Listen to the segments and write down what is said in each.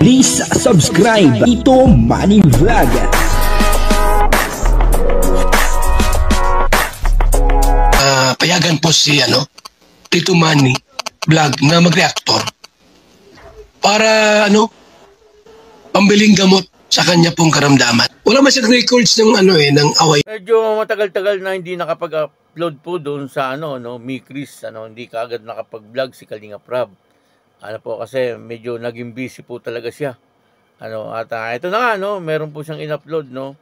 Please subscribe Ito Manny Vlog. Payagan po si Tito Manny Vlog na mag-reactor para pambiling gamot sa kanya pong karamdaman. Wala man siyang records ng ng away. Medyo matagal-tagal na hindi nakapag-upload po doon sa Mikris, hindi kaagad nakapag-vlog si Kalinga Prab. Kasi medyo naging busy po talaga siya. At ito na nga meron po siyang in-upload nung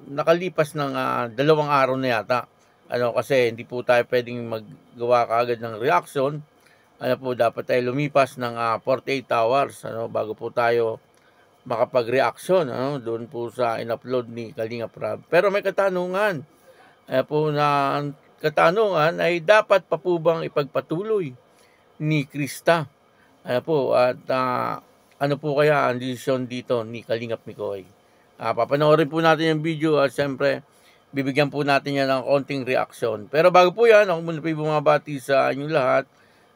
nakalipas ng 2 araw na yata. Kasi hindi po tayo pwedeng maggawa kaagad ng reaction. Dapat tayo lumipas ng 48 hours bago po tayo makapag-reaction doon po sa in-upload ni Kalinga Prab. Pero may katanungan. Ang katanungan ay dapat pa po bang ipagpatuloy ni Krista? At ano po kaya ang desisyon dito ni Kalingap Mikoy? Papanoorin po natin yung video at siyempre bibigyan po natin yan ng konting reaction. Pero bago po yan, ako muna po bumabati sa inyong lahat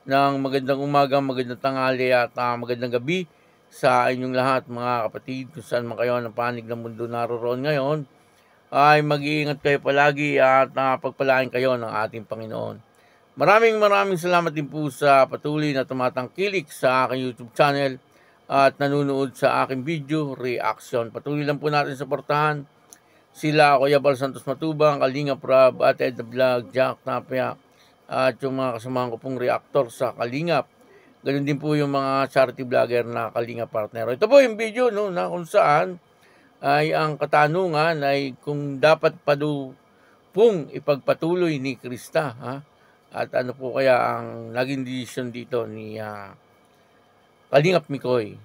ng magandang umaga, magandang tanghali at magandang gabi sa inyong lahat mga kapatid. Kung saan man kayo ng panig ng mundo naroon ngayon, ay mag-iingat kayo palagi at pagpalain kayo ng ating Panginoon. Maraming salamat din po sa patuloy na tumatangkilik sa aking YouTube channel at nanonood sa aking video reaction. Patuloy lang po natin suportahan sila Kuya Bal Santos Matubang, Kalinga Prab, at Ed the Vlog, Jack Tapia, at yung mga kasamahan ko pong reactor sa Kalingap. Ganun din po yung mga charity vlogger na Kalinga partner. Ito po yung video na kung saan ay ang katanungan ay kung dapat pa do pong ipagpatuloy ni Krista. At ano po kaya ang naging decision dito ni Kalingap Mikoy.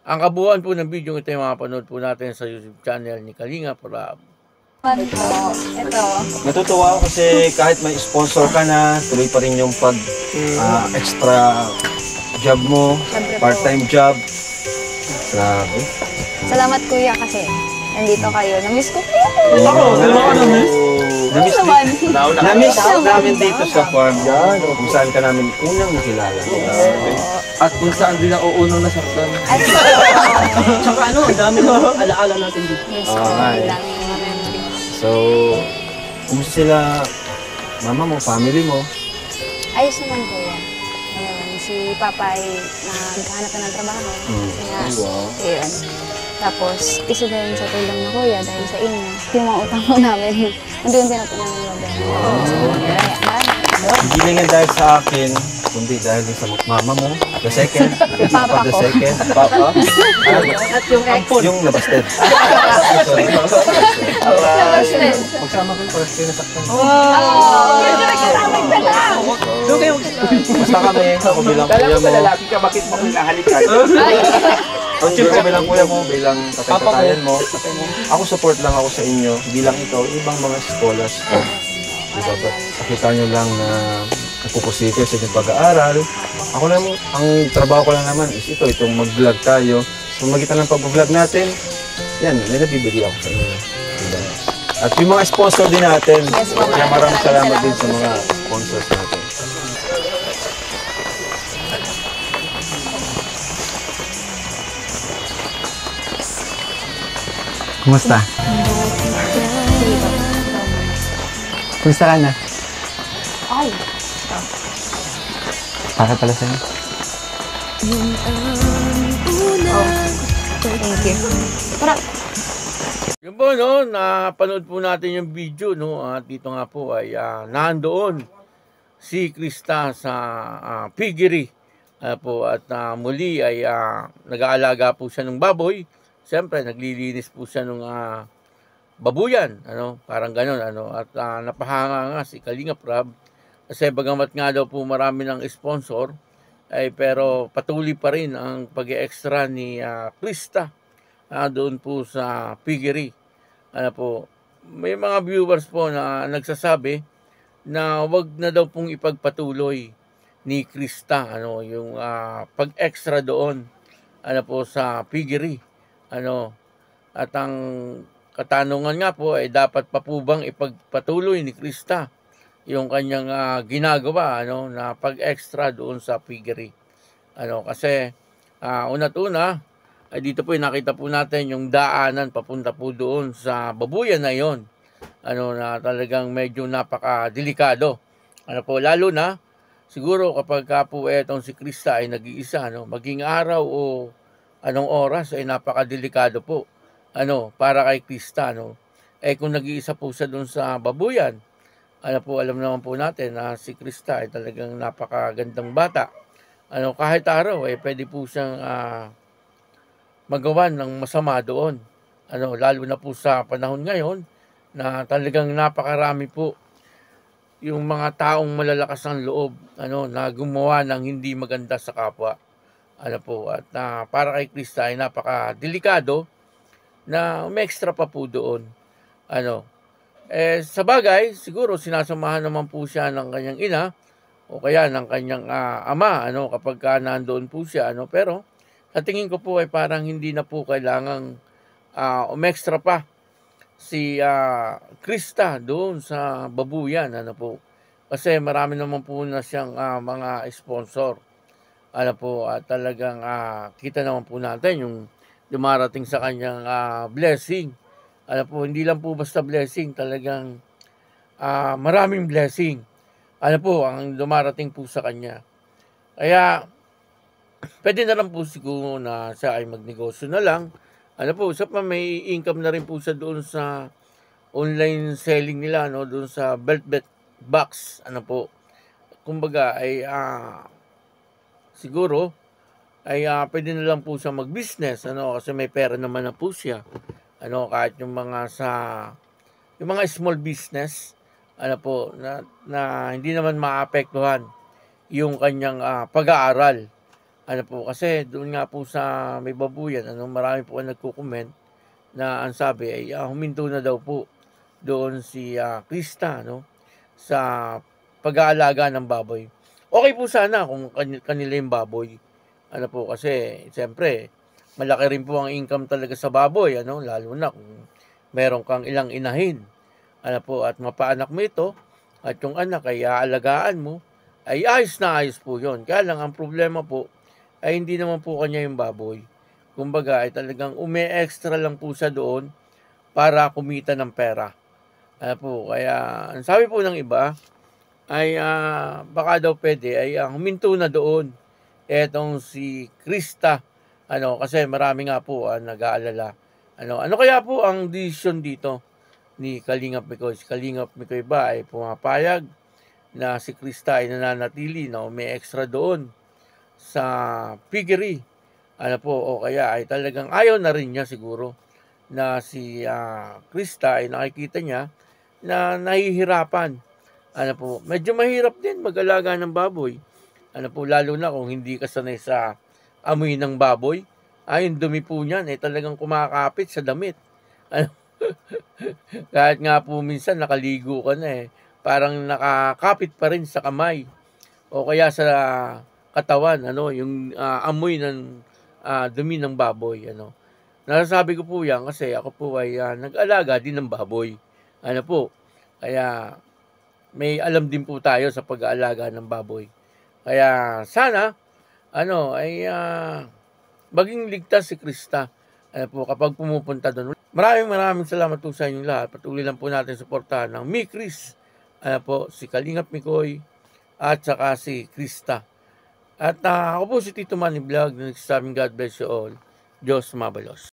Ang kabuuan po ng video ito ay mapanood po natin sa YouTube channel ni Kalinga Prab. Ito. Natutuwa ako kasi kahit may sponsor ka na, tuloy pa rin yung extra job mo, part-time job. Grabe. Salamat kuya kasi nandito kayo. Namiss ko kuya. Namiss namin dito sa farm yan, kung saan ka namin unang nakilala. At kung saan din ako unang nasaktan. Tsaka ang dami na alaala natin dito. Yes, So, kumusta sila, mama mo, family mo? ayos naman kuya. Ayun, si Papa ay naghahanap na ng trabaho. Ayun. Tapos, isa din sa tulong na kuya dahil sa inyo. Yung mga utang mo namin, unti-unti na po namin mabayaran. Hindi lang yan dahil sa akin, kundi dahil din sa mama mo, the second, Papa the ko. second, Papa, At yung ex. yung labasted. Labasted. Magsama kayo para kayo nasaktan. Doon kayo. Basta kami, ako bilang kuya mo. lalaki ka, bakit mo pinahalikan? Siyempre bilang kuya mo, bilang tatay-tatayan mo. Ako support lang ako sa inyo, bilang ikaw, ibang mga scholars ko. Diba? Pakita nyo lang na nagpupositive sa inyong pag-aaral. Ako lang, ang trabaho ko lang naman is itong mag-vlog tayo. So magitan ng pag-vlog natin, yan, may nabibigay ako sa inyo. Diba? At yung mga sponsor din natin, kaya maraming salamat din sa mga sponsors natin. Kumusta? Kumusta ka na? Ay. Para pala sa'yo. Thank you. Para. Yun po napanood po natin yung video at dito nga po ay nandoon si Krista sa piggery. At muli ay nag-aalaga po siya ng baboy. Siyempre naglilinis po siya ng babuyan, parang gano'n, at napahanga nga si Kalinga Prab kasi bagamat nga daw po marami ng sponsor pero patuloy pa rin ang pag-extra ni Krista doon po sa piggery. May mga viewers po na nagsasabi na wag na daw pong ipagpatuloy ni Krista yung pag-extra doon sa piggery. At ang katanungan nga po ay dapat pa po bang ipagpatuloy ni Krista yung kanyang ginagawa na pag-extra doon sa piggery. Kasi Una't una, ay dito po nakita po natin yung daanan papunta po doon sa babuyan na yon. Na talagang medyo napakadelikado. Lalo na siguro kapag po etong si Krista ay nag-iisa, maging araw o anong oras ay napakadelikado po. Para kay Krista, kung nag-iisa po siya doon sa babuyan, alam naman po natin na si Krista ay talagang napakagandang bata. Kahit araw pwede po siyang magawa ng masama doon. Lalo na po sa panahon ngayon na talagang napakarami po yung mga taong malalakas ang loob na gumawa ng hindi maganda sa kapwa. At para kay Krista ay napakadelikado na umextra pa po doon. Sa bagay, siguro sinasamahan naman po siya ng kanyang ina o kaya ng kanyang ama kapag nandoon po siya. Pero sa tingin ko po ay parang hindi na po kailangang umextra pa si Krista doon sa babuyan. Kasi marami naman po na siyang mga sponsor. At talagang kita naman po natin yung dumarating sa kanyang blessing. Hindi lang po basta blessing, talagang maraming blessing. Ang dumarating po sa kanya. Kaya pwede na lang po siguro na siya ay magnegosyo na lang. Siya pa may income na rin po siya doon sa online selling nila, doon sa belt box. Kumbaga ay siguro ay pwede na lang po siya mag-business, kasi may pera naman na po siya. Kahit yung mga small business, na hindi naman maapektuhan yung kanyang pag-aaral. Kasi doon nga po sa may babuyan, marami po ang nagko-comment na ang sabi ay huminto na daw po doon si Krista, sa pag-aalaga ng baboy. Okay po sana kung kanila yung baboy. Kasi siyempre, malaki rin po ang income talaga sa baboy, lalo na kung meron kang ilang inahin. At mapaanak mo ito, at yung anak ay aalagaan mo, ay ayos na ayos po yun. Kaya lang ang problema po, ay hindi naman po kanya yung baboy. Kumbaga ay talagang umi-extra lang po siya doon para kumita ng pera. Kaya ang sabi po ng iba ay baka daw pwede ay huminto na doon etong si Krista. Kasi marami nga po nag-aalala. Ano kaya po ang decision dito ni Kalingap Mikoy? Si Kalingap Mikoy ba ay pumapayag na si Krista ay nananatili na may extra doon sa piggery? O kaya ay talagang ayaw na rin niya siguro na si Krista ay nakikita niya na nahihirapan. Medyo mahirap din mag-alaga ng baboy. Lalo na kung hindi ka sanay sa amoy ng baboy. Yung dumi po niyan talagang kumakapit sa damit. Kahit nga po minsan nakaligo ka na parang nakakapit pa rin sa kamay o kaya sa katawan, yung amoy ng dumi ng baboy. Nasasabi ko po yan kasi ako po ay nag-alaga din ng baboy. Kaya may alam din po tayo sa pag-aalaga ng baboy. Kaya sana ay maging ligtas si Krista kapag pumupunta doon. Maraming salamat po sa inyong lahat. Patuloy lang po natin suportahan ng Mikris, si Kalingap Mikoy at saka si Krista. At ako po si Tito Manny Vlog na nagsasabing God bless you all. Diyos mabalos.